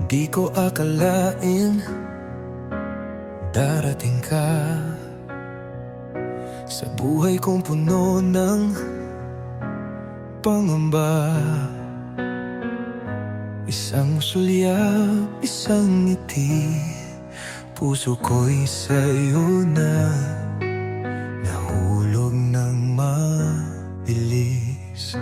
Di ko akalain darating ka sa buhay kong puno ng pangamba. Isang sulyap, isang ngiti, puso ko'y sa'yo na nahulog ng mabilis.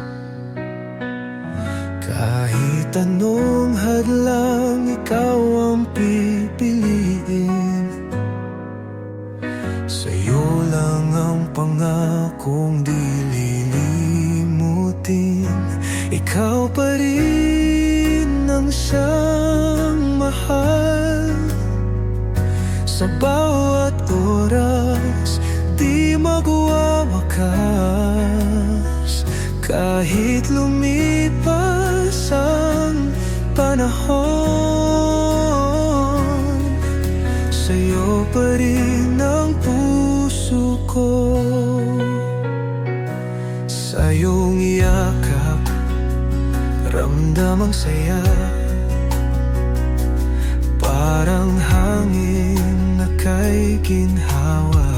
Kahit anong hadlang, ikaw ang pipiliin. Sa'yo lang ang pangakong di lilimutin. Ikaw pa rin ang siyang mahal. Sa bawat oras, di magwawakas. Kahit lumipas ang panahon, sa'yo pa rin ang puso ko. Sa iyong yakap, ramdam ang saya. Parang hangin na kay ginhawa.